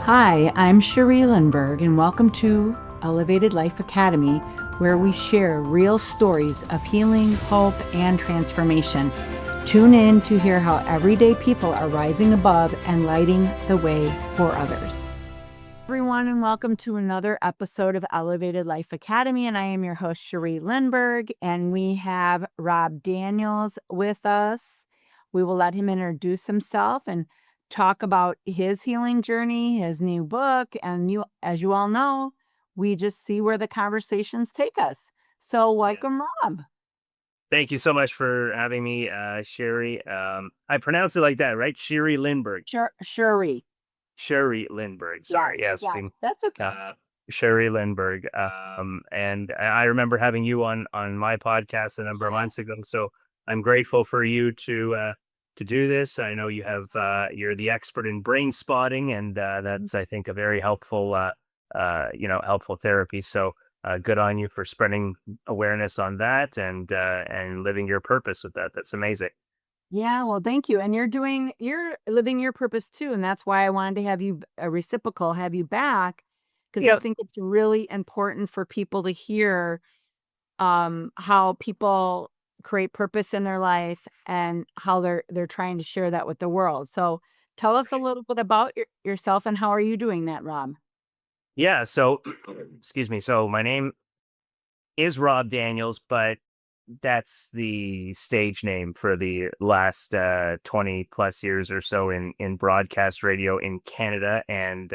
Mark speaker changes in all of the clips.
Speaker 1: Hi, I'm Cherie Lindbergh, and welcome to Elevated Life Academy, where we share real stories of healing, hope, and transformation. Tune in to hear how everyday people are rising above and lighting the way for others. Everyone, and welcome to another episode of Elevated Life Academy. And I am your host, Cherie Lindbergh, and we have Rob Daniels with us. We will let him introduce himself and talk about his healing journey, his new book, and as you all know, we just see where the conversations take us. So,
Speaker 2: Yeah.
Speaker 1: welcome, Rob.
Speaker 2: Thank you so much for having me, Sherry. I pronounce it like that, right? Sherry Lindbergh.
Speaker 1: Shuri.
Speaker 2: Sherry Lindbergh.
Speaker 1: Yes,
Speaker 2: Sorry. Yes.
Speaker 1: yes, that's okay.
Speaker 2: Sherry Lindbergh. And I remember having you on my podcast a number of months ago. So I'm grateful for you to do this. I know you're the expert in brain spotting, and that's, I think, a very helpful therapy. So good on you for spreading awareness on that and living your purpose with that. That's amazing.
Speaker 1: Yeah, well, thank you. And you're living your purpose too. And that's why I wanted to have you a reciprocal, have you back, because I
Speaker 2: Yep.
Speaker 1: think it's really important for people to hear how people create purpose in their life and how they're trying to share that with the world. So tell us a little bit about yourself and how are you doing that, Rob?
Speaker 2: Yeah. So, excuse me. So my name is Rob Daniels, but that's the stage name for the last 20 plus years or so in broadcast radio in Canada and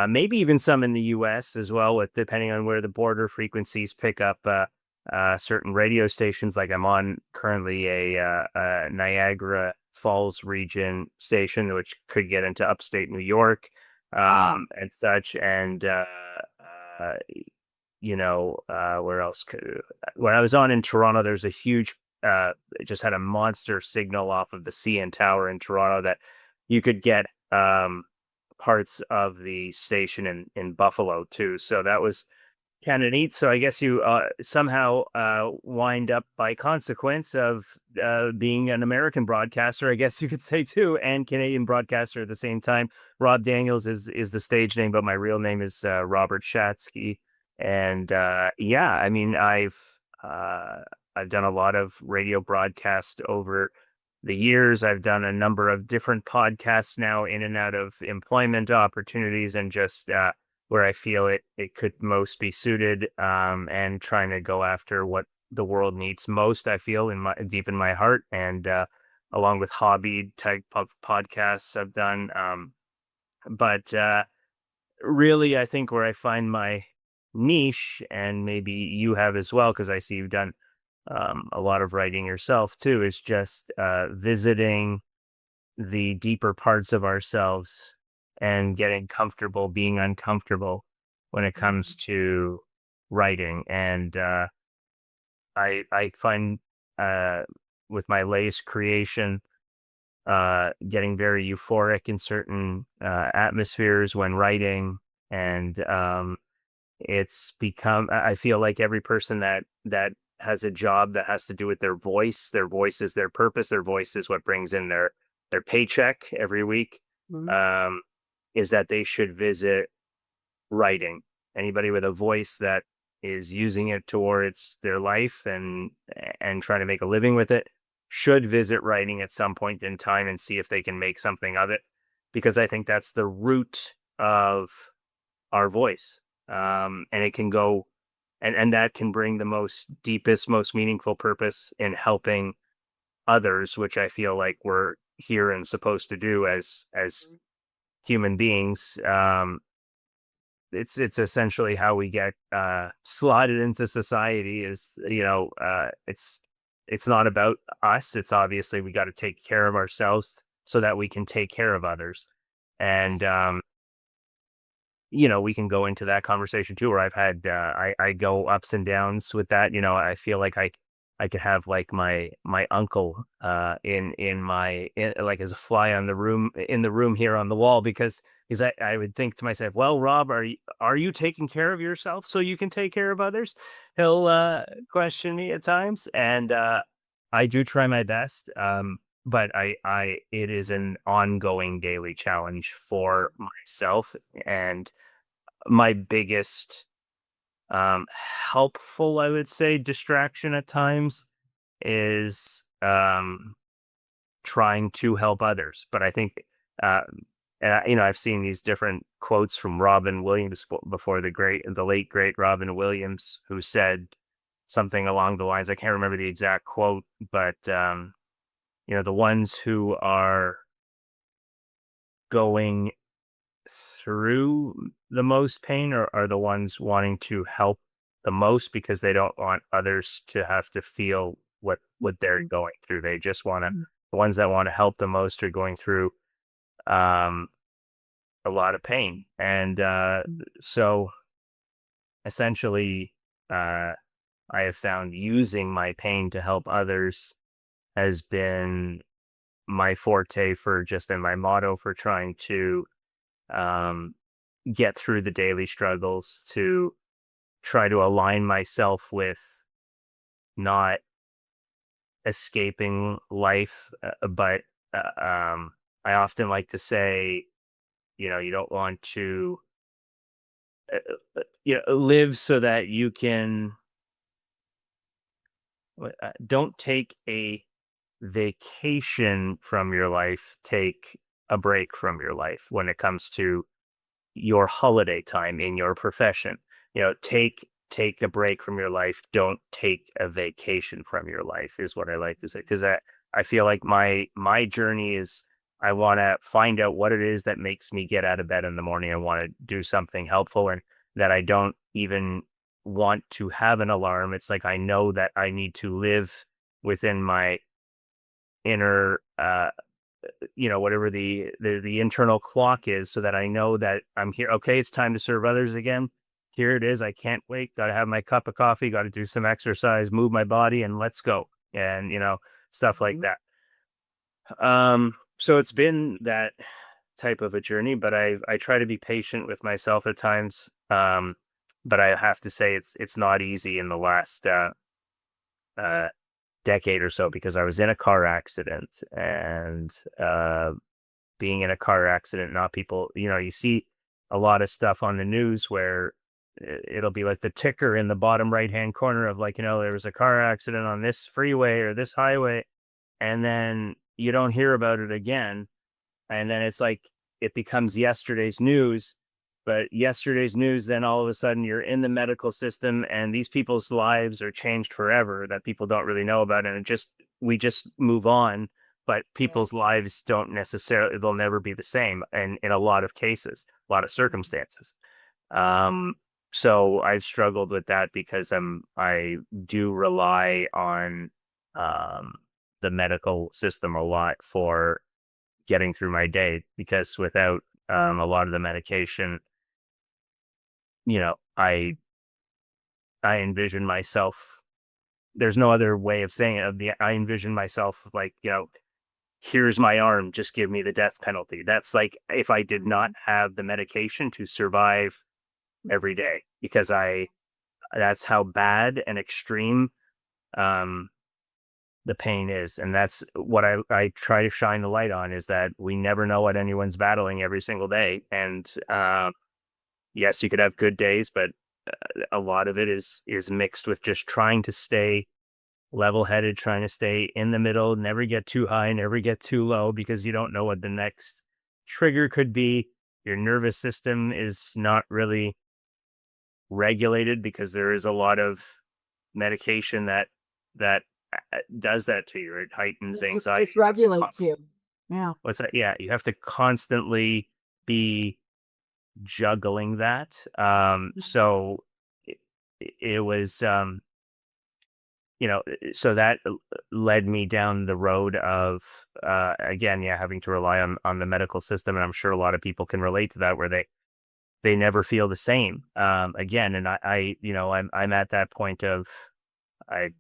Speaker 2: maybe even some in the US as well, with depending on where the border frequencies pick up certain radio stations. Like I'm on currently a Niagara Falls region station, which could get into upstate New York
Speaker 1: Wow.
Speaker 2: and such. And uh, where else when I was on in Toronto, there's a huge it just had a monster signal off of the CN Tower in Toronto that you could get parts of the station in Buffalo too. So that was kind of neat. So I guess you somehow wind up by consequence of being an American broadcaster, I guess you could say too, and Canadian broadcaster at the same time. Rob Daniels is the stage name, but my real name is Robert Shatsky. And yeah, I mean, I've done a lot of radio broadcast over the years. I've done a number of different podcasts now in and out of employment opportunities and just where I feel it could most be suited, and trying to go after what the world needs most. I feel in my deep in my heart, and along with hobby type of podcasts I've done. But really, I think where I find my niche, and maybe you have as well, because I see you've done a lot of writing yourself too, is just visiting the deeper parts of ourselves and getting comfortable being uncomfortable when it comes to writing. And I find uh, with my latest creation, getting very euphoric in certain atmospheres when writing, and it's become. I feel like every person that has a job that has to do with their voice is their purpose. Their voice is what brings in their paycheck every week.
Speaker 1: Mhm.
Speaker 2: Um, is that they should visit writing. Anybody with a voice that is using it towards their life and trying to make a living with it should visit writing at some point in time and see if they can make something of it, because I think that's the root of our voice. And it can go and that can bring the most deepest, most meaningful purpose in helping others, which I feel like we're here and supposed to do as human beings. It's essentially how we get slotted into society. Is it's not about us. It's obviously we got to take care of ourselves so that we can take care of others. And we can go into that conversation too, where I've had I go ups and downs with that. I feel like I could have like my uncle like as a fly on the room in the room here on the wall, because I would think to myself, well, Rob, are you taking care of yourself so you can take care of others? He'll question me at times, and I do try my best. but it is an ongoing daily challenge for myself. And my biggest helpful, I would say, distraction at times is trying to help others. But I think, uh, I've seen these different quotes from Robin Williams before, the late great Robin Williams, who said something along the lines. I can't remember the exact quote, but the ones who are going through the most pain are the ones wanting to help the most, because they don't want others to have to feel what they're going through. They just want to, the ones that want to help the most are going through um a lot of pain. And so essentially, uh I have found using my pain to help others has been my forte for just, and my motto for trying to um get through the daily struggles, to try to align myself with not escaping life, but I often like to say, you don't want to live so that you can, don't take a vacation from your life, take a break from your life when it comes to your holiday time in your profession. Take a break from your life. Don't take a vacation from your life, is what I like to say. Because I feel like my journey is, I want to find out what it is that makes me get out of bed in the morning. I want to do something helpful, and that I don't even want to have an alarm. It's like I know that I need to live within my inner, whatever the internal clock is, so that I know that I'm here. Okay, it's time to serve others again. Here it is. I can't wait. Got to have my cup of coffee. Got to do some exercise, move my body, and let's go. And stuff like that. So it's been that type of a journey, but I try to be patient with myself at times. But I have to say, it's not easy in the last uh decade or so, because I was in a car accident. And being in a car accident, not people, you see a lot of stuff on the news where it'll be like the ticker in the bottom right hand corner of, like, there was a car accident on this freeway or this highway, and then you don't hear about it again. And then it's like it becomes yesterday's news. But yesterday's news, then all of a sudden you're in the medical system, and these people's lives are changed forever that people don't really know about. And we just move on, but people's lives don't necessarily, they'll never be the same. And in a lot of cases, a lot of circumstances. Um, so I've struggled with that, because I do rely on um, the medical system a lot for getting through my day, because without a lot of the medication, I envision myself. There's no other way of saying it. I envision myself like, here's my arm, just give me the death penalty. That's like if I did not have the medication to survive every day, because that's how bad and extreme um, the pain is. And that's what I try to shine the light on, is that we never know what anyone's battling every single day. And yes, you could have good days, but a lot of it is mixed with just trying to stay level-headed, trying to stay in the middle, never get too high, never get too low, because you don't know what the next trigger could be. Your nervous system is not really regulated, because there is a lot of medication that does that to you. It heightens anxiety.
Speaker 1: Dysregulates you. Yeah.
Speaker 2: What's that? Yeah, you have to constantly be juggling that. So it, it was, so that led me down the road of, again, yeah, having to rely on the medical system. And I'm sure a lot of people can relate to that, where they never feel the same again. And I'm at that point of, I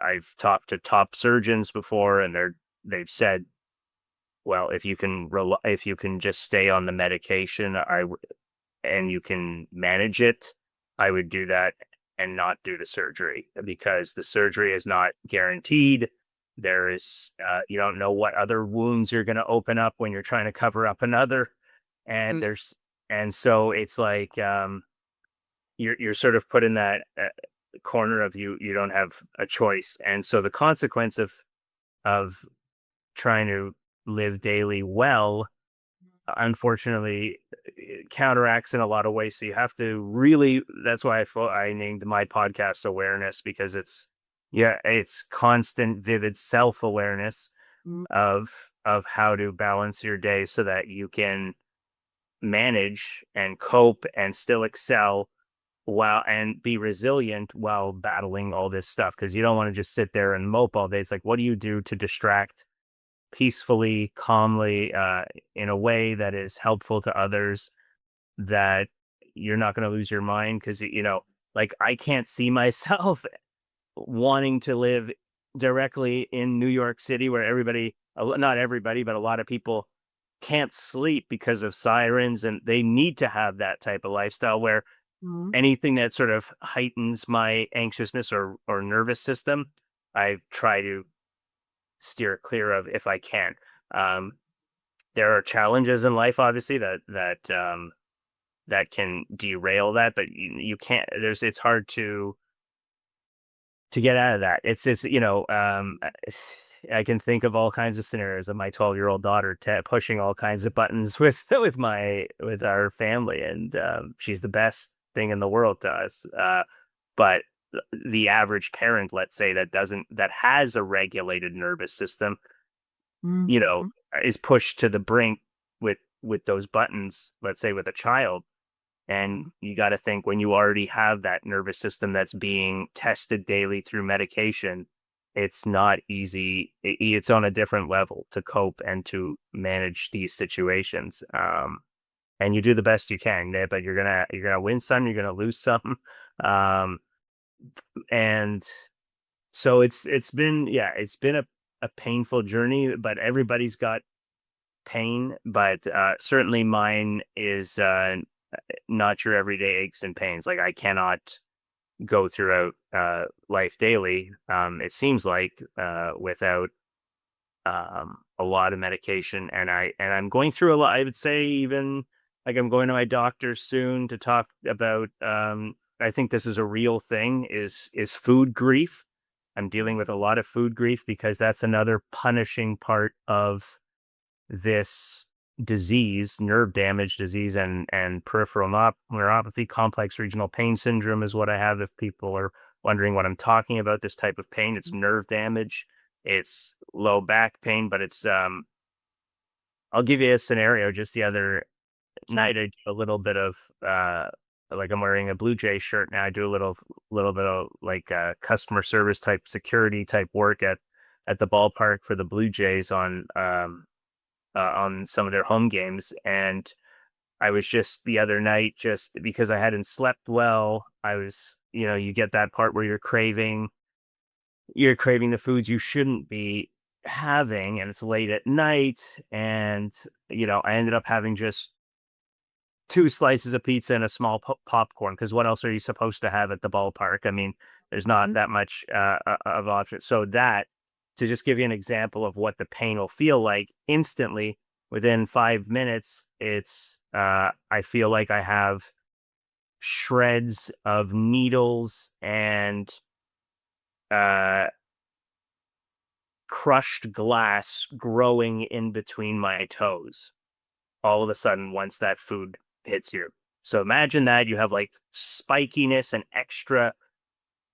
Speaker 2: I've talked to top surgeons before, and they've said, well, if you can just stay on the medication, and you can manage it, I would do that and not do the surgery, because the surgery is not guaranteed. There is, you don't know what other wounds you're going to open up when you're trying to cover up another. And
Speaker 1: Mm,
Speaker 2: and so it's like, you're sort of put in that corner of you don't have a choice. And so the consequence of trying to live daily well, unfortunately, it counteracts in a lot of ways. So you have to really, that's why I named my podcast awareness, because it's, yeah, it's constant, vivid self-awareness
Speaker 1: mm,
Speaker 2: of how to balance your day so that you can manage and cope and still excel while and be resilient while battling all this stuff, because you don't want to just sit there and mope all day. It's like, what do you do to distract peacefully, calmly, in a way that is helpful to others, that you're not going to lose your mind? Because, like, I can't see myself wanting to live directly in New York City, where not everybody, but a lot of people can't sleep because of sirens, and they need to have that type of lifestyle where
Speaker 1: mm,
Speaker 2: anything that sort of heightens my anxiousness or nervous system, I try to steer clear of if I can. Um, there are challenges in life, obviously, that can derail that, but you can't. It's hard to get out of that. It's I can think of all kinds of scenarios of my 12-year-old daughter pushing all kinds of buttons with with our family, and she's the best thing in the world to us. But the average parent, let's say, that has a regulated nervous system, you know,
Speaker 1: mhm,
Speaker 2: is pushed to the brink with those buttons, let's say with a child. And
Speaker 1: mhm,
Speaker 2: you got to think, when you already have that nervous system that's being tested daily through medication, it's not easy. It's on a different level to cope and to manage these situations. And you do the best you can, but you're gonna win some, you're gonna lose some. Um, and so it's been, yeah, it's been a painful journey, but everybody's got pain. But certainly mine is not your everyday aches and pains. Like, I cannot go throughout life daily, it seems like, without a lot of medication. And I'm going through a lot. I would say, even, like, I'm going to my doctor soon to talk about. I think this is a real thing. Is food grief. I'm dealing with a lot of food grief, because that's another punishing part of this disease, nerve damage disease, and peripheral neuropathy. Complex regional pain syndrome is what I have. If people are wondering what I'm talking about, this type of pain, it's
Speaker 1: mm.
Speaker 2: nerve damage. It's low back pain, but it's I'll give you a scenario. Just the other
Speaker 1: Sure.
Speaker 2: night, I did a little bit of like, I'm wearing a Blue Jay shirt now. I do a little bit of, like, customer service type, security type work at the ballpark for the Blue Jays on some of their home games. And I was just the other night, just because I hadn't slept well, I was, you get that part where you're craving the foods you shouldn't be having, and it's late at night. And, I ended up having just two slices of pizza and a small popcorn, because what else are you supposed to have at the ballpark? I mean, there's not
Speaker 1: Mhm,
Speaker 2: that much of option. So that, to just give you an example of what the pain will feel like, instantly, within 5 minutes, I feel like I have shreds of needles and uh, crushed glass growing in between my toes, all of a sudden, once that food hits you. So imagine that you have, like, spikiness and extra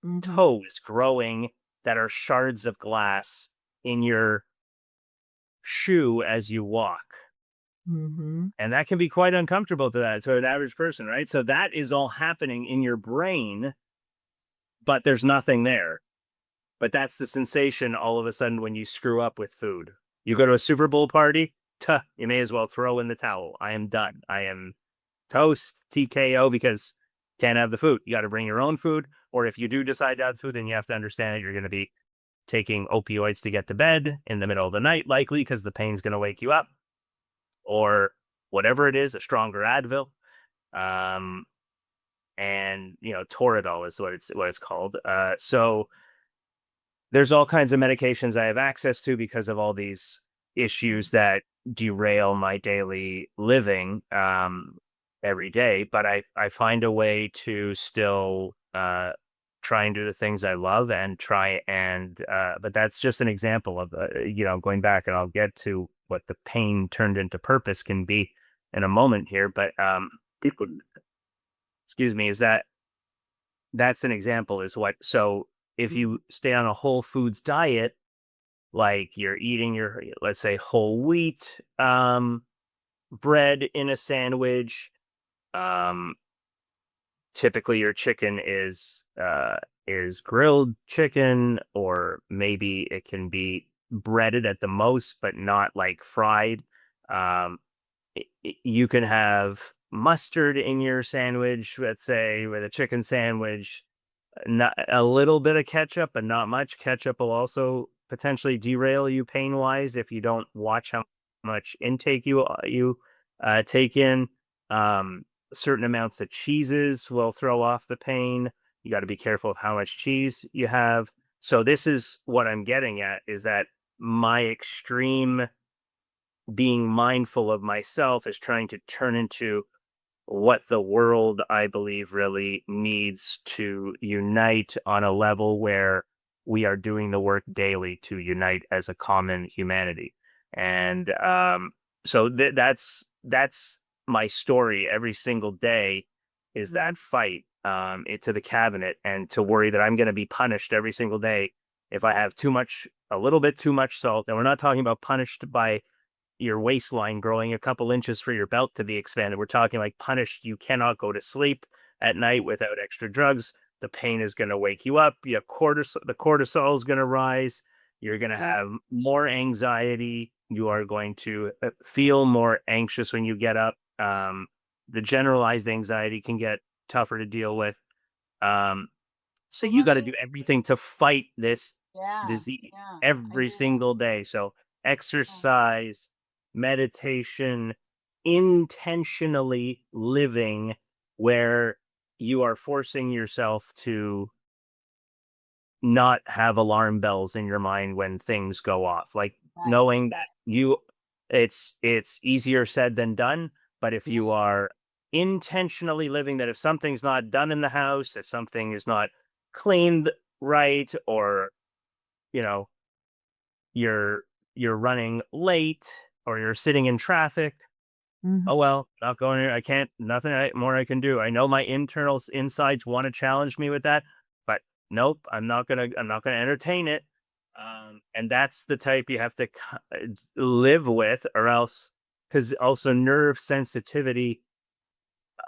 Speaker 1: mhm,
Speaker 2: toes growing that are shards of glass in your shoe as you walk.
Speaker 1: mhm,
Speaker 2: And that can be quite uncomfortable to an average person, right? So that is all happening in your brain, but there's nothing there. But that's the sensation all of a sudden when you screw up with food. You go to a Super Bowl party, you may as well throw in the towel. I am done. I am toast, TKO, because can't have the food. You got to bring your own food. Or if you do decide to have food, then you have to understand that you're going to be taking opioids to get to bed in the middle of the night, likely, because the pain's going to wake you up, or whatever it is, a stronger Advil. Um, and Toradol is what it's called. So there's all kinds of medications I have access to because of all these issues that derail my daily living every day. But I find a way to still try and do the things I love and try and but that's just an example of going back, and I'll get to what the pain turned into purpose can be in a moment here. But excuse me, is that's an example is what so if you stay on a whole foods diet, like you're eating your, let's say, whole wheat bread in a sandwich, um typically your chicken is grilled chicken, or maybe it can be breaded at the most but not like fried. um you can have mustard in your sandwich, let's say with a chicken sandwich. Not a little bit of ketchup, but not much. Ketchup will also potentially derail you pain wise if you don't watch how much intake you take in. Certain amounts of cheeses will throw off the pain. You got to be careful of how much cheese you have. So this is what I'm getting at, is that my extreme being mindful of myself is trying to turn into what the world, I believe, really needs to unite on a level where we are doing the work daily to unite as a common humanity. And so that's my story every single day, is that fight to the cabinet, and to worry that I'm going to be punished every single day if I have a little bit too much salt. And we're not talking about punished by your waistline growing a couple inches for your belt to be expanded. We're talking like punished. You cannot go to sleep at night without extra drugs. The pain is going to wake you up. The cortisol is going to rise. You're going to have more anxiety. You are going to feel more anxious when you get up. The generalized anxiety can get tougher to deal with. Um, so you got to do everything to fight this
Speaker 1: Yeah,
Speaker 2: disease
Speaker 1: yeah, I
Speaker 2: every
Speaker 1: hear that.
Speaker 2: single day. So
Speaker 1: Yeah.
Speaker 2: exercise, meditation, intentionally living, where you are forcing yourself to not have alarm bells in your mind when things go off. Like
Speaker 1: Right,
Speaker 2: knowing that it's easier said than done, but if you are intentionally living, that if something's not done in the house, if something is not cleaned right, or you know, you're you're running late, or you're sitting in traffic.
Speaker 1: mhm,
Speaker 2: Oh well, not going here. I can't. Nothing more I can do. I know my internal insides want to challenge me with that, but nope. I'm not gonna. I'm not gonna entertain it. And that's the type you have to live with, or else, because also nerve sensitivity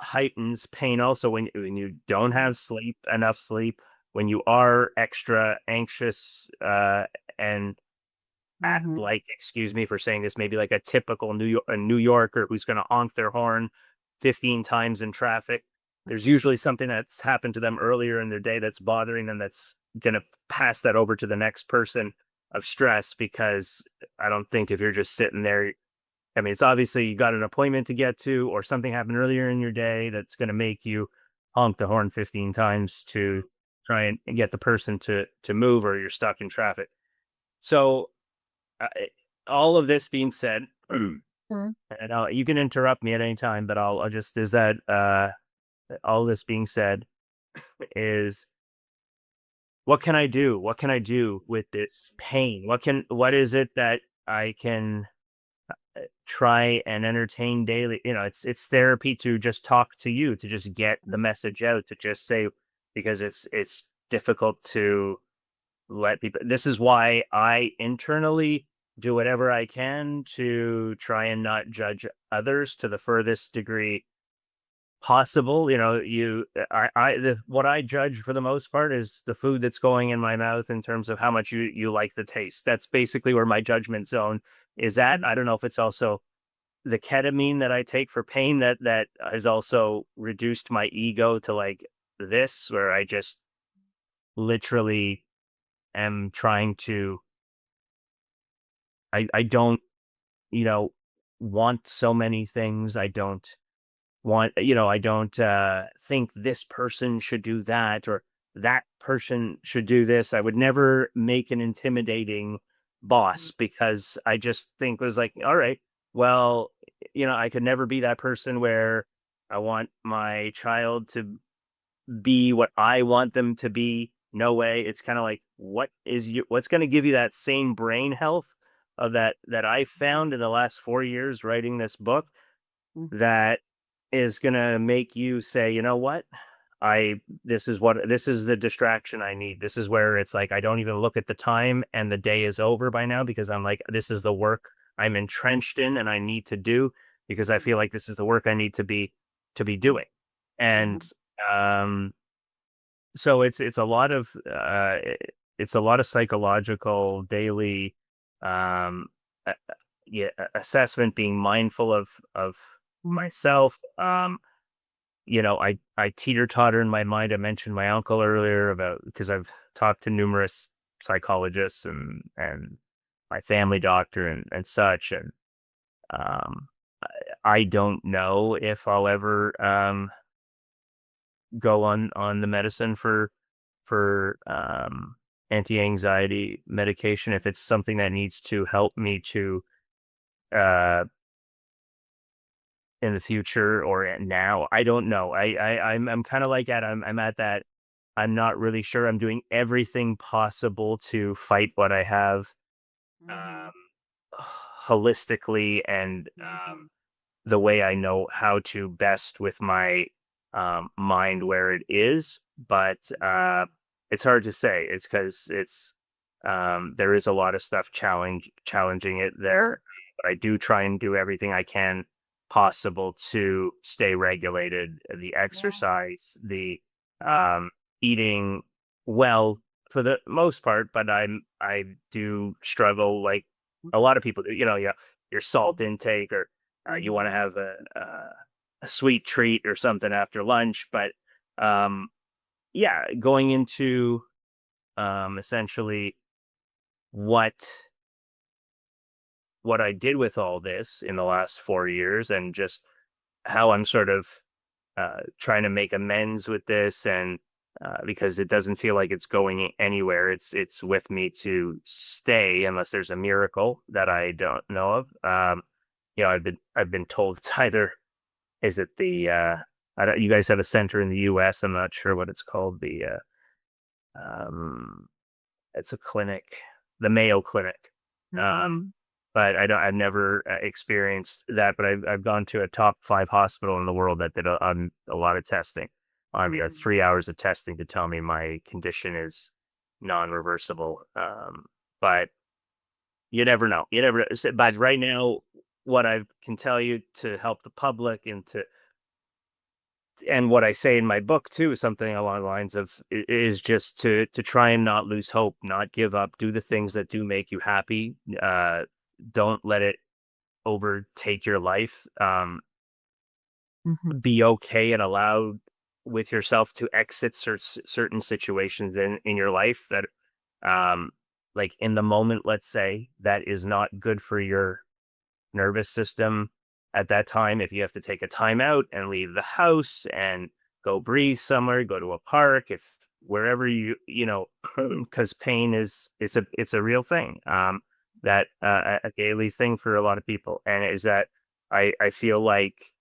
Speaker 2: heightens pain. Also, when you don't have enough sleep, when you are extra anxious, and act
Speaker 1: mhm.
Speaker 2: like, excuse me for saying this, maybe like a typical New Yorker who's going to honk their horn 15 times in traffic. There's usually something that's happened to them earlier in their day that's bothering them, that's going to pass that over to the next person of stress. Because I don't think if you're just sitting there, I mean, it's obviously you got an appointment to get to, or something happened earlier in your day that's going to make you honk the horn 15 times to try and get the person to move, or you're stuck in traffic. So uh, all of this being said, and
Speaker 1: Mhm.
Speaker 2: you can interrupt me at any time, but I'll just, is that all this being said, is what can I do? What can I do with this pain? What is it that I can try and entertain daily? It's therapy to just talk to you, to just get the message out, to just say, because it's difficult to let people. This is why I internally do whatever I can to try and not judge others to the furthest degree possible. What I judge for the most part is the food that's going in my mouth, in terms of how much you like the taste. That's basically where my judgment zone is at. I don't know if it's also the ketamine that I take for pain that has also reduced my ego to like this, where I just literally am trying to. I don't, you know, want so many things. I don't want, I don't think this person should do that, or that person should do this. I would never make an intimidating boss
Speaker 1: Mhm.
Speaker 2: because I just think was like, all right, well, I could never be that person where I want my child to be what I want them to be. No way. It's kind of like what's going to give you that same brain health of that I found in the last 4 years writing this book
Speaker 1: Mhm.
Speaker 2: that is going to make you say, "You know what? This is the distraction I need. This is where it's like I don't even look at the time and the day is over by now because I'm like this is the work I'm entrenched in and I need to do because I feel like this is the work I need to be doing." And
Speaker 1: Mhm.
Speaker 2: um so it's a lot of it's a lot of psychological daily um uh, yeah, assessment, being mindful of myself. I teeter totter in my mind. I mentioned my uncle earlier about because I've talked to numerous psychologists and my family doctor and such, and um I don't know if I'll ever go on the medicine for anti-anxiety medication if it's something that needs to help me to uh in the future or now. I don't know. I'm kind of like at I'm at that. I'm not really sure. I'm doing everything possible to fight what I have
Speaker 1: Mhm.
Speaker 2: um holistically and
Speaker 1: Mhm.
Speaker 2: the way I know how to best with my mind where it is, but it's hard to say. It's because there is a lot of stuff challenging it there. But I do try and do everything I can possible to stay regulated. The
Speaker 1: Yeah.
Speaker 2: exercise, the um, eating well for the most part, but I do struggle like a lot of people do. Yeah, your salt intake or you want to
Speaker 1: Mhm.
Speaker 2: have a sweet treat or something after lunch. But um, yeah, going into essentially what what I did with all this in the last 4 years and just how I'm sort of trying to make amends with this and because it doesn't feel like it's going anywhere. It's with me to stay unless there's a miracle that I don't know of. I've been told it's either is it the I don't, you guys have a center in the U.S. I'm not sure what it's called. Um, it's a clinic, the Mayo Clinic. Um,
Speaker 1: Mhm.
Speaker 2: but I've never experienced that. But I've gone to a top 5 hospital in the world that did a lot of testing on me,
Speaker 1: Mhm.
Speaker 2: 3 hours of testing to tell me my condition is non-reversible. But you never know. You never. But right now, what I can tell you to help the public and what I say in my book too is something along the lines of is just to try and not lose hope, not give up, do the things that do make you happy. Don't let it overtake your life.
Speaker 1: Mhm.
Speaker 2: Be okay and allowed with yourself to exit certain situations in your life that, um, like in the moment, let's say that is not good for your nervous system at that time. If you have to take a time out and leave the house and go breathe somewhere, go to a park, if wherever because pain it's a real thing. That a daily thing for a lot of people, and is that I feel like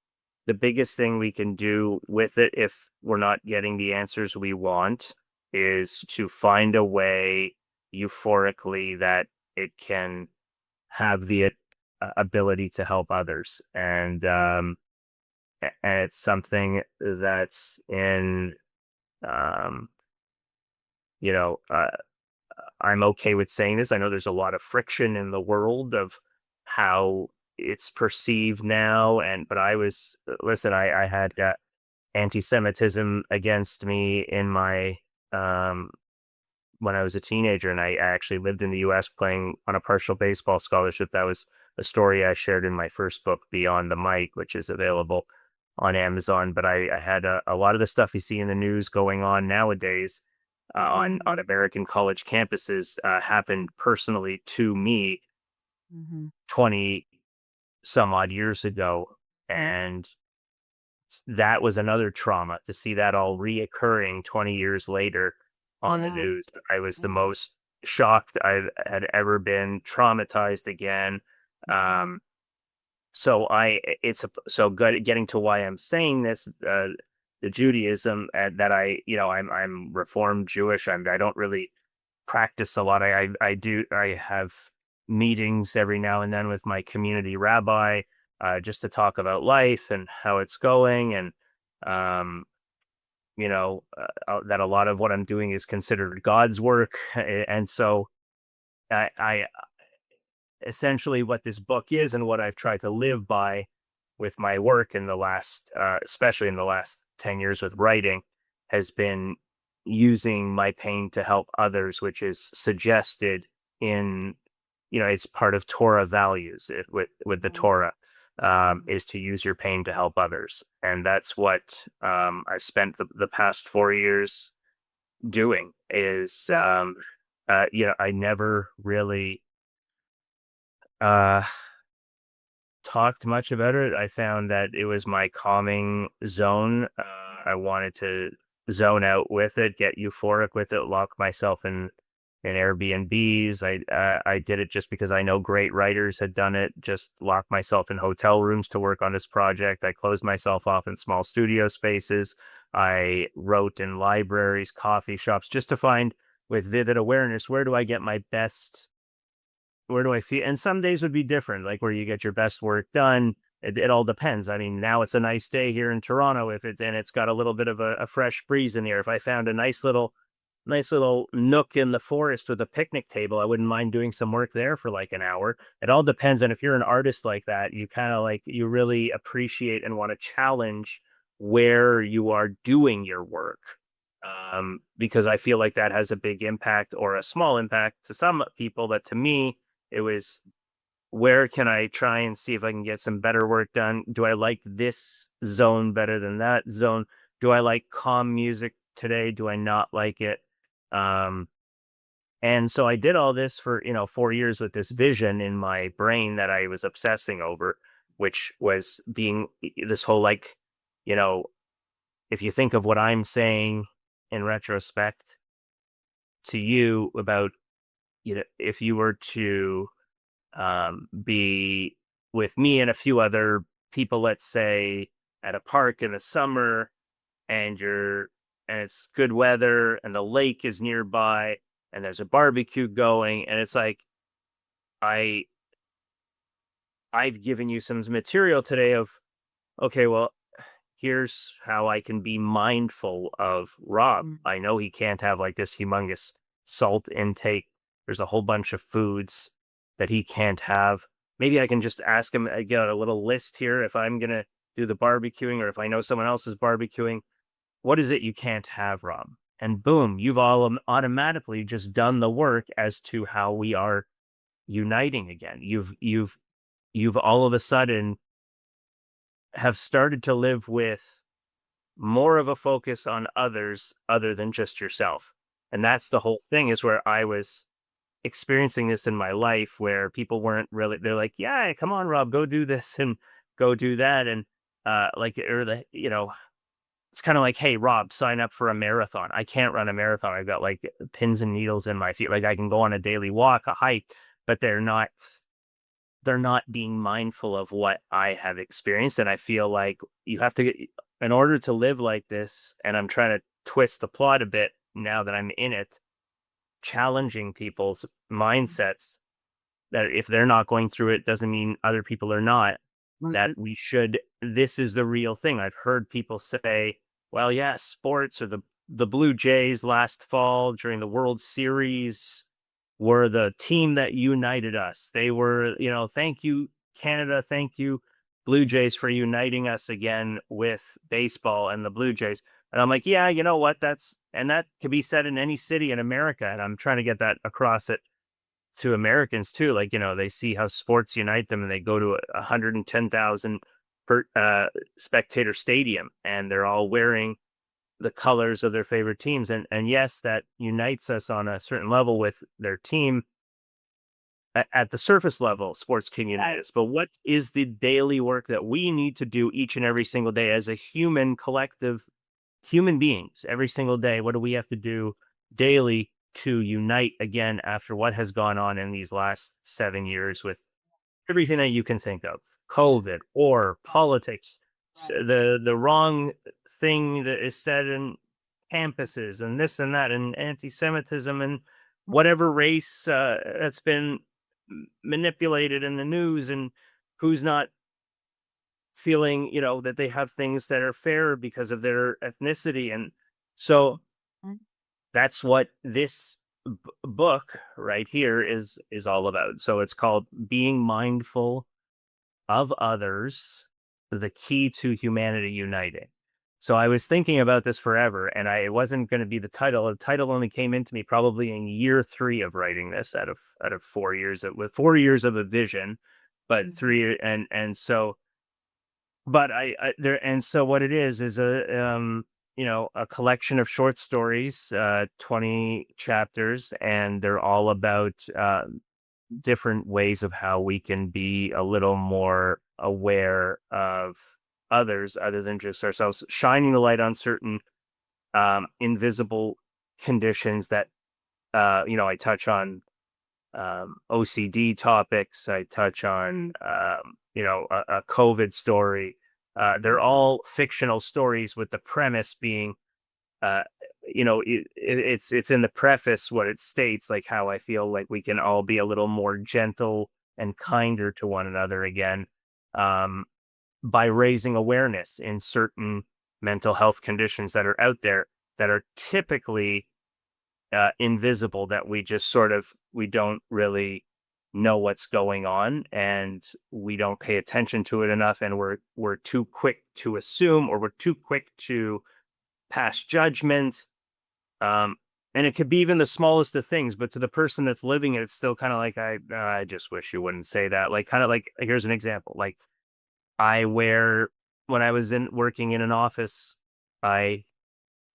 Speaker 2: the biggest thing we can do with it if we're not getting the answers we want is to find a way euphorically that it can have the ability to help others. And it's something that's in, um, you know, I'm okay with saying this. I know there's a lot of friction in the world of how it's perceived now. But listen, I had anti-Semitism against me in my, um, when I was a teenager, and I actually lived in the U.S. playing on a partial baseball scholarship. That was a story I shared in my first book, Beyond the Mic, which is available on Amazon. But I had a lot of the stuff you see in the news going on nowadays on American college campuses happened personally to me
Speaker 1: Mhm.
Speaker 2: 20 some odd years ago. And that was another trauma to see that all reoccurring 20 years later. on the news. I was the most shocked I had ever been, traumatized again. Um, so it's so good getting to why I'm saying this. The Judaism that I'm Reformed Jewish. I don't really practice a lot. I have meetings every now and then with my community rabbi, just to talk about life and how it's going, and um, that a lot of what I'm doing is considered God's work, and so I essentially what this book is and what I've tried to live by with my work in the last, especially in the last 10 years with writing, has been using my pain to help others, which is suggested in, it's part of Torah values with the Torah, is to use your pain to help others. And that's what I've spent the past 4 years doing is, I never really, uh, talked much about it. I found that it was my calming zone. I wanted to zone out with it, get euphoric with it, lock myself in Airbnbs. I did it just because I know great writers had done it. Just lock myself in hotel rooms to work on this project. I closed myself off in small studio spaces. I wrote in libraries, coffee shops, just to find with vivid awareness, where do I feel? And some days would be different, like where you get your best work done. It all depends. I mean, now it's a nice day here in Toronto. And it's got a little bit of a fresh breeze in the air. If I found a nice little nook in the forest with a picnic table, I wouldn't mind doing some work there for like an hour. It all depends. And if you're an artist like that, you kind of like, you really appreciate and want to challenge where you are doing your work. Because I feel like that has a big impact or a small impact to some people, but to me, it was, where can I try and see if I can get some better work done? Do I like this zone better than that zone? Do I like calm music today? Do I not like it? Um, and so I did all this for, 4 years with this vision in my brain that I was obsessing over, which was being this whole like, you know, if you think of what I'm saying in retrospect to you about, if you were to be with me and a few other people, let's say at a park in the summer, and it's good weather and the lake is nearby and there's a barbecue going, and it's like I I've given you some material today of, okay, well, here's how I can be mindful of Rob. I know he can't have like this humongous salt intake. There's a whole bunch of foods that he can't have. Maybe I can just ask him, I get a little list here if I'm going to do the barbecuing, or if I know someone else is barbecuing. What is it you can't have, Rob? And boom, you've all automatically just done the work as to how we are uniting again. You've all of a sudden have started to live with more of a focus on others other than just yourself. And that's the whole thing, is where I was experiencing this in my life, where people weren't really, they're like, yeah, come on, Rob, go do this and go do that. And like, or it's kind of like, hey, Rob, sign up for a marathon. I can't run a marathon. I've got like pins and needles in my feet. Like I can go on a daily walk, a hike, but they're not being mindful of what I have experienced. And I feel like you have to, in order to live like this, and I'm trying to twist the plot a bit now that I'm in it, challenging people's mindsets, that if they're not going through it, doesn't mean other people are not, that this is the real thing. I've heard people say, well, yeah, sports, or the Blue Jays last fall during the World Series were the team that united us. They were, thank you, Canada. Thank you, Blue Jays, for uniting us again with baseball and the Blue Jays. And I'm like, yeah, you know what? That could be said in any city in America. And I'm trying to get that across it to Americans too. Like, they see how sports unite them, and they go to 110,000 per spectator stadium, and they're all wearing the colors of their favorite teams. And yes, that unites us on a certain level with their team. At the surface level, sports can unite us. But what is the daily work that we need to do each and every single day as a human collective, human beings, every single day? What do we have to do daily to unite again after what has gone on in these last 7 years with everything that you can think of: COVID, or politics,
Speaker 1: Right.
Speaker 2: the wrong thing that is said in campuses, and this and that, and anti-Semitism, and whatever race that's been manipulated in the news, and who's not feeling, that they have things that are fair because of their ethnicity. And so
Speaker 1: Mm.
Speaker 2: that's what this book right here is all about. So it's called Being Mindful of Others: The Key to Humanity Uniting. So I was thinking about this forever, and it wasn't going to be the title. The title only came into me probably in year 3 of writing this, out of 4 years with 4 years of a vision, but
Speaker 1: Mhm.
Speaker 2: 3. And so but I there and so what it is a collection of short stories, 20 chapters, and they're all about different ways of how we can be a little more aware of others other than just ourselves, shining the light on certain invisible conditions that I touch on OCD topics. I touch on a COVID story. They're all fictional stories, with the premise being uh it's in the preface what it states, like how I feel like we can all be a little more gentle and kinder to one another again, um by raising awareness in certain mental health conditions that are out there, that are typically invisible, that we just we don't really know what's going on, and we don't pay attention to it enough, and we're too quick to assume, or we're too quick to pass judgment. um, and it could be even the smallest of things, but to the person that's living it, it's still kind of like, I just wish you wouldn't say that. Like, kind of like, here's an example. Like, I wear when I was in working in an office, I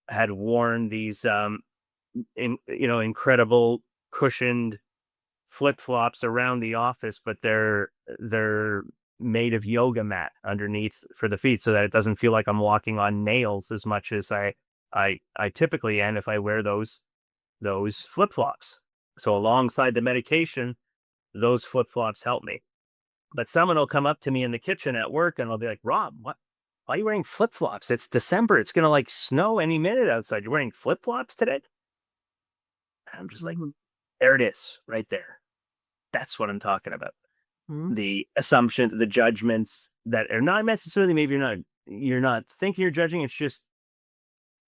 Speaker 2: had worn these incredible cushioned flip flops around the office, but they're made of yoga mat underneath for the feet, so that it doesn't feel like I'm walking on nails as much as I typically am if I wear those flip flops. So alongside the medication, those flip flops help me. But someone will come up to me in the kitchen at work, and I'll be like, Rob, what? Why are you wearing flip flops? It's December. It's gonna like snow any minute outside. You're wearing flip flops today? And I'm just like,
Speaker 1: Mhm.
Speaker 2: there it is, right there. That's what I'm talking about.
Speaker 1: Mhm.
Speaker 2: The assumption, the judgments that are not necessarily, maybe you're not thinking you're judging. It's just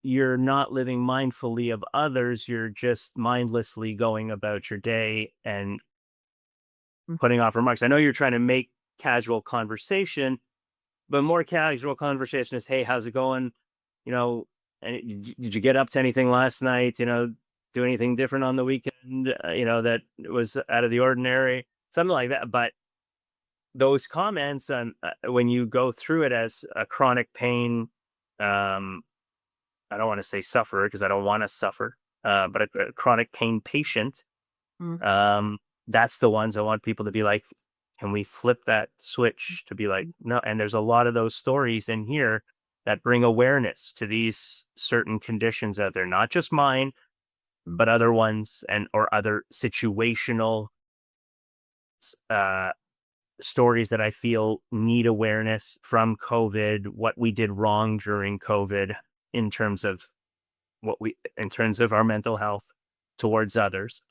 Speaker 2: you're not living mindfully of others. You're just mindlessly going about your day and
Speaker 1: Mhm.
Speaker 2: putting off remarks. I know you're trying to make casual conversation, but more casual conversation is, hey, how's it going? You know, and did you get up to anything last night? Do anything different on the weekend? That was out of the ordinary, something like that. But those comments, when you go through it as a chronic pain, um, I don't want to say sufferer because I don't want to suffer, but a chronic pain patient,
Speaker 1: Mhm.
Speaker 2: um, that's the ones I want people to be like, can we flip that switch to be like, no? And there's a lot of those stories in here that bring awareness to these certain conditions out there, not just mine, but other ones, and or other situational uh, stories that I feel need awareness from COVID, what we did wrong during COVID in terms of in terms of our mental health towards others.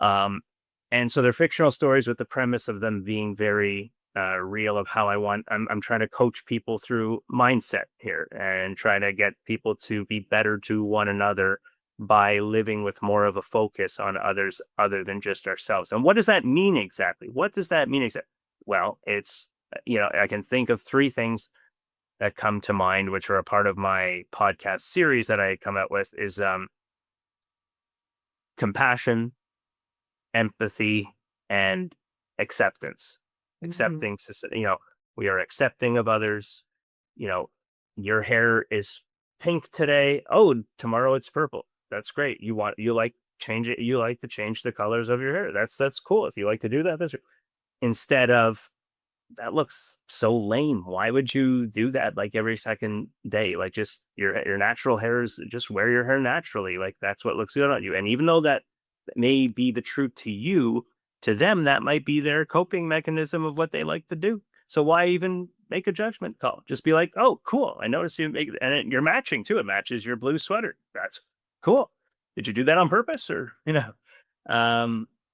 Speaker 2: Um, and so they're fictional stories with the premise of them being very real, of how I'm trying to coach people through mindset here, and trying to get people to be better to one another by living with more of a focus on others other than just ourselves. And what does that mean exactly? What does that mean exactly? Well, it's, I can think of 3 things that come to mind, which are a part of my podcast series that I come out with, is compassion, empathy, and acceptance.
Speaker 1: Mhm.
Speaker 2: Accepting, we are accepting of others. You know, your hair is pink today. Oh, tomorrow it's purple. That's great. You like change it. You like to change the colors of your hair. That's cool. If you like to do that, instead of that looks so lame. Why would you do that like every second day? Like, just your natural hairs, just wear your hair naturally. Like, that's what looks good on you. And even though that may be the truth to you, to them that might be their coping mechanism of what they like to do. So why even make a judgment call? Just be like, "Oh, cool. I noticed you make," and you're matching too. It matches your blue sweater. That's cool. Did you do that on purpose, or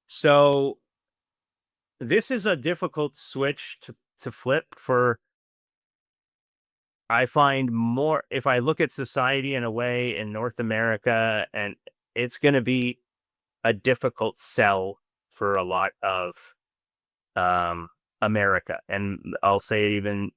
Speaker 2: so this is a difficult switch to flip for. I find more, if I look at society in a way in North America, and it's going to be a difficult sell for a lot of um, America. And I'll say, even,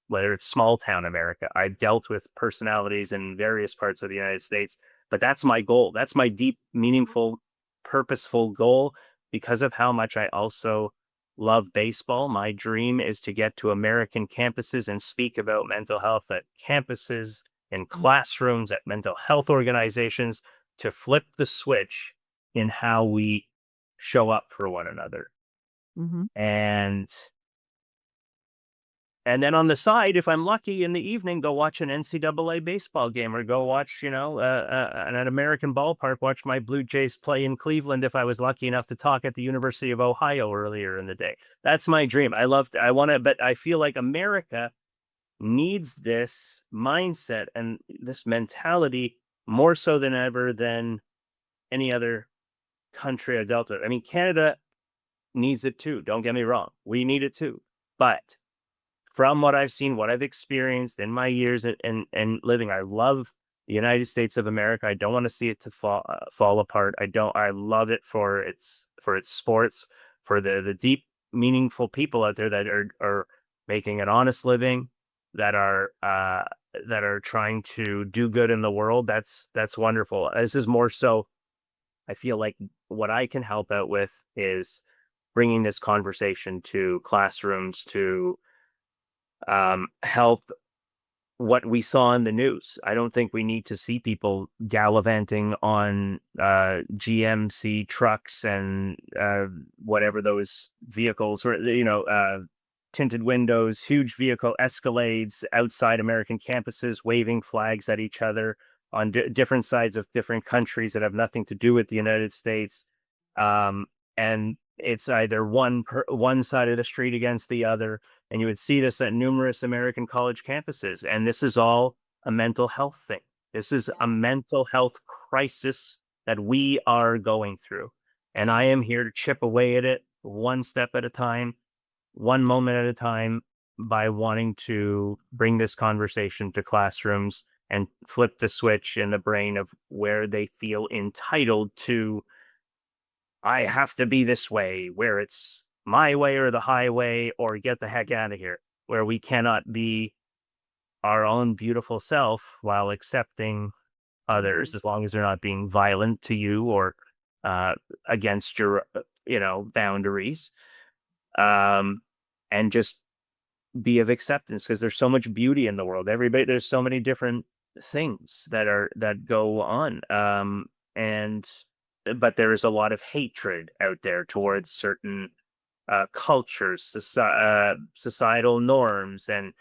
Speaker 2: whether it's small town America, I've dealt with personalities in various parts of the United States, but that's my goal. That's my deep, meaningful, purposeful goal, because of how much I also love baseball. My dream is to get to American campuses and speak about mental health at campuses, in classrooms, at mental health organizations, to flip the switch in how we show up for one another.
Speaker 1: Mm-hmm.
Speaker 2: And then on the side, if I'm lucky in the evening, go watch an NCAA baseball game, or go watch, at an American ballpark, watch my Blue Jays play in Cleveland if I was lucky enough to talk at the University of Ohio earlier in the day. That's my dream. I want to, but I feel like America needs this mindset and this mentality more so than ever than any other country I dealt with. I mean, Canada needs it too. Don't get me wrong. We need it too. But from what I've seen, what I've experienced in my years and living, I love the United States of America. I don't want to see it to fall apart. I don't. I love it for its sports, for the deep, meaningful people out there that are making an honest living, that are trying to do good in the world. That's wonderful. This is more so, I feel like what I can help out with is bringing this conversation to classrooms, to help what we saw in the news. I don't think we need to see people gallivanting on GMC trucks and whatever those vehicles were, tinted windows, huge vehicle Escalades outside American campuses, waving flags at each other on different sides of different countries that have nothing to do with the United States. And it's either one side of the street against the other, and you would see this at numerous American college campuses. And this is all a mental health thing. This is a mental health crisis that we are going through. And I am here to chip away at it one step at a time, one moment at a time, by wanting to bring this conversation to classrooms and flip the switch in the brain of where they feel entitled to, "I have to be this way," where it's my way or the highway, or get the heck out of here, where we cannot be our own beautiful self while accepting others, as long as they're not being violent to you or against your, boundaries. And just be of acceptance, because there's so much beauty in the world. There's so many different things that go on. And but there is a lot of hatred out there towards certain cultures, societal norms, and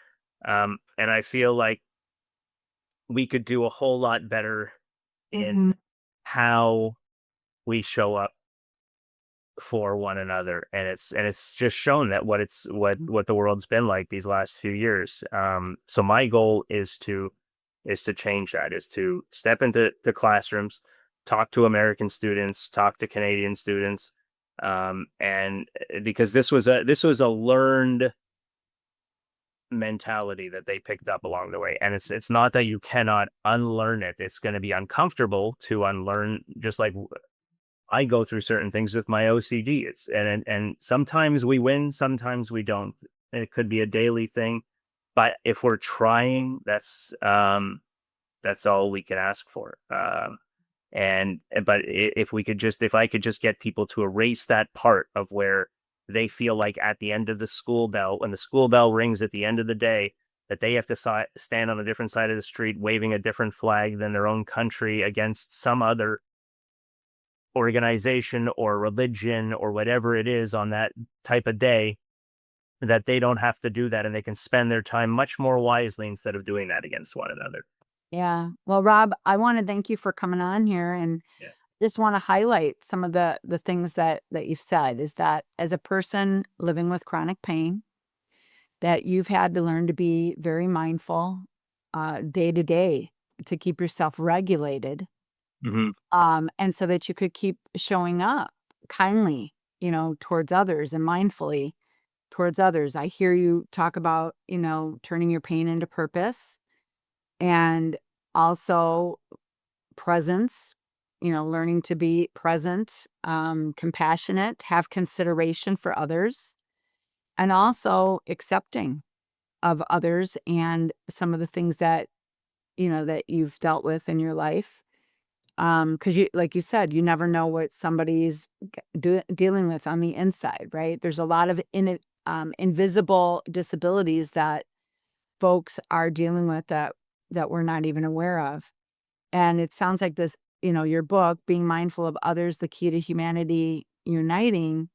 Speaker 2: I feel like we could do a whole lot better
Speaker 1: Mm-hmm.
Speaker 2: in how we show up for one another. And it's just shown that what the world's been like these last few years. So my goal is to change that, is to step into the classrooms, talk to American students, talk to Canadian students, and because this was a learned mentality that they picked up along the way. And it's not that you cannot unlearn it. It's going to be uncomfortable to unlearn, just like I go through certain things with my OCD. And sometimes we win, sometimes we don't. It could be a daily thing, but if we're trying, that's all we can ask for. But if I could just get people to erase that part of where they feel like at the end of the school bell, when the school bell rings at the end of the day, that they have to stand on a different side of the street waving a different flag than their own country against some other organization or religion or whatever it is on that type of day, that they don't have to do that, and they can spend their time much more wisely instead of doing that against one another.
Speaker 1: Yeah. Well, Rob, I want to thank you for coming on here, and
Speaker 2: Yeah.
Speaker 1: just want to highlight some of the things that you've said. Is that as a person living with chronic pain, that you've had to learn to be very mindful day to day to keep yourself regulated,
Speaker 2: Hmm.
Speaker 1: and so that you could keep showing up kindly, towards others and mindfully towards others. I hear you talk about, turning your pain into purpose, and also presence, learning to be present, compassionate, have consideration for others, and also accepting of others and some of the things that you've dealt with in your life. Because like you said, you never know what somebody's dealing with on the inside, right? There's a lot of invisible disabilities that folks are dealing with that we're not even aware of. And it sounds like this, your book, Being Mindful of Others, The Key to Humanity Uniting,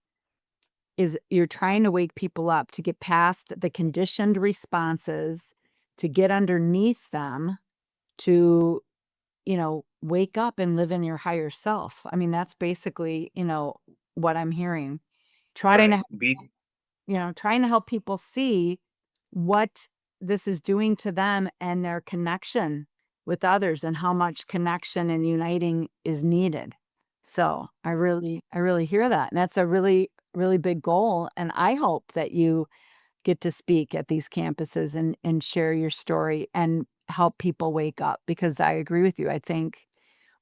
Speaker 1: is you're trying to wake people up to get past the conditioned responses, to get underneath them, to, wake up and live in your higher self. I mean, that's basically, what I'm hearing. Trying
Speaker 2: Right.
Speaker 1: to trying to help people see what this is doing to them and their connection with others, and how much connection and uniting is needed. So I really hear that. And that's a really, really big goal. And I hope that you get to speak at these campuses and share your story and help people wake up, because I agree with you. I think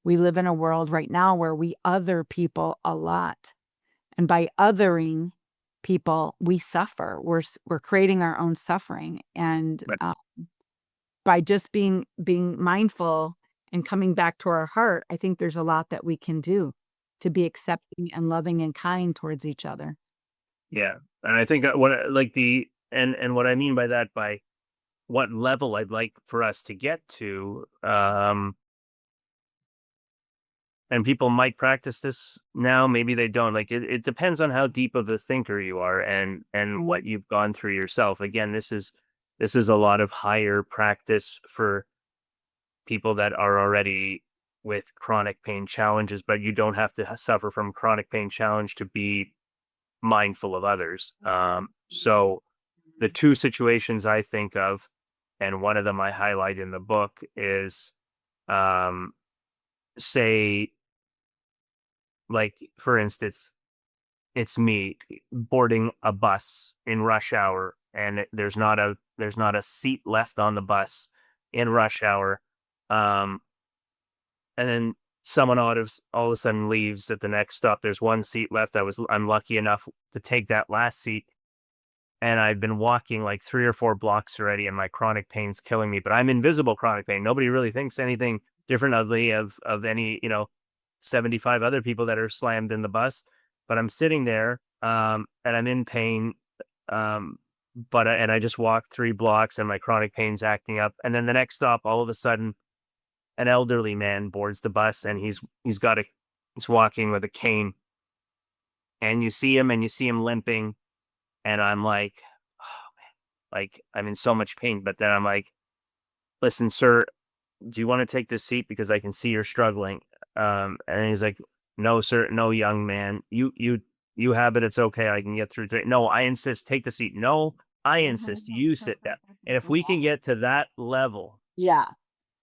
Speaker 1: we live in a world right now where we other people a lot. And by othering people, we suffer. We're creating our own suffering. And
Speaker 2: But
Speaker 1: by just being mindful and coming back to our heart, I think there's a lot that we can do to be accepting and loving and kind towards each other.
Speaker 2: yeah, and I think like and what I mean by that, by what level I'd like for us to get to, and people might practice this now, maybe they don't. Like it depends on how deep of a thinker you are, and
Speaker 1: Mhm.
Speaker 2: what you've gone through yourself. Again, this is a lot of higher practice for people that are already with chronic pain challenges, but you don't have to suffer from chronic pain challenge to be mindful of others. So the two situations I think of, and one of them I highlight in the book, is, um, say, like, for instance, it's me boarding a bus in rush hour, and there's not a seat left on the bus in rush hour. Um, and then someone all of a sudden leaves at the next stop. There's one seat left. I'm lucky enough to take that last seat, and I've been walking like 3 or 4 blocks already, and my chronic pain's killing me, but I'm invisible chronic pain. Nobody really thinks anything different of me, of any, 75 other people that are slammed in the bus, but I'm sitting there, and I'm in pain, um, and I just walked 3 blocks, and my chronic pain's acting up, and then the next stop, all of a sudden, an elderly man boards the bus, and he's walking with a cane, and you see him limping, and I'm like, like, I'm in so much pain, but then I'm like, "Listen, sir, do you wanna take this seat? Because I can see you're struggling." And he's like, "No, sir. No, young man. You have it. It's okay. I can get through to it." "No, I insist. Take the seat." "No, I insist. You sit down." And if we can get to that level
Speaker 1: Yeah.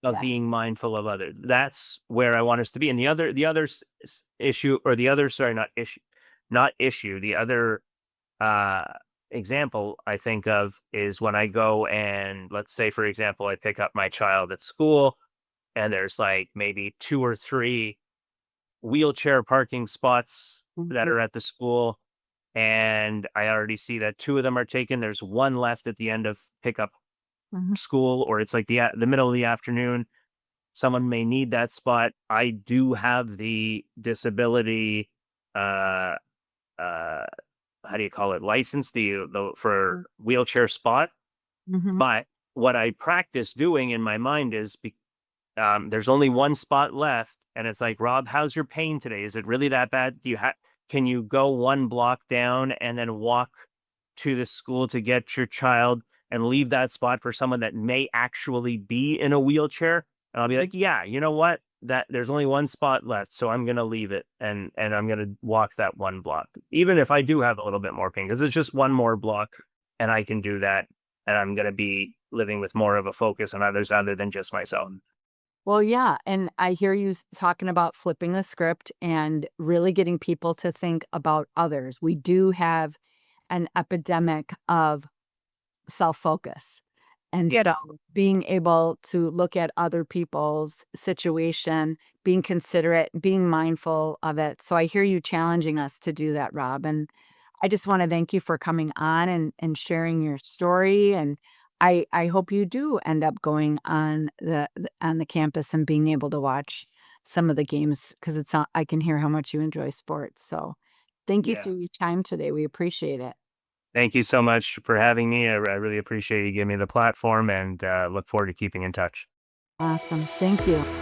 Speaker 2: of
Speaker 1: Yeah.
Speaker 2: being mindful of others, that's where I want us to be. And the other issue, or the other, sorry, not issue, the other uh example I think of is when I go, and let's say, for example, I pick up my child at school, and there's like maybe 2 or 3 wheelchair parking spots that
Speaker 1: Mhm.
Speaker 2: are at the school, and I already see that 2 of them are taken. There's one left at the end of pickup
Speaker 1: Mhm.
Speaker 2: school, or it's like the middle of the afternoon. Someone may need that spot. I do have the disability, uh uh how do you call it, license, the for wheelchair spot.
Speaker 1: Mhm.
Speaker 2: But what I practice doing in my mind is, there's only one spot left, and it's like, "Rob, how's your pain today? Is it really that bad? Can you go 1 block down and then walk to the school to get your child and leave that spot for someone that may actually be in a wheelchair. And I'll be like, yeah, you know what? That there's only one spot left, so I'm gonna leave it and I'm gonna walk that one block, even if I do have a little bit more pain, because it's just one more block, and I can do that, and I'm gonna be living with more of a focus on others other than just myself.
Speaker 1: Well, yeah, and I hear you talking about flipping the script and really getting people to think about others. We do have an epidemic of self-focus. And
Speaker 2: Yeah,
Speaker 1: so being able to look at other people's situation, being considerate, being mindful of it. So I hear you challenging us to do that, Rob. And I just want to thank you for coming on and sharing your story. And I hope you do end up going on on the campus and being able to watch some of the games because I can hear how much you enjoy sports. So thank you
Speaker 2: yeah.
Speaker 1: for your time today. We appreciate it.
Speaker 2: Thank you so much for having me. I really appreciate you giving me the platform, and look forward to keeping in touch.
Speaker 1: Awesome. Thank you.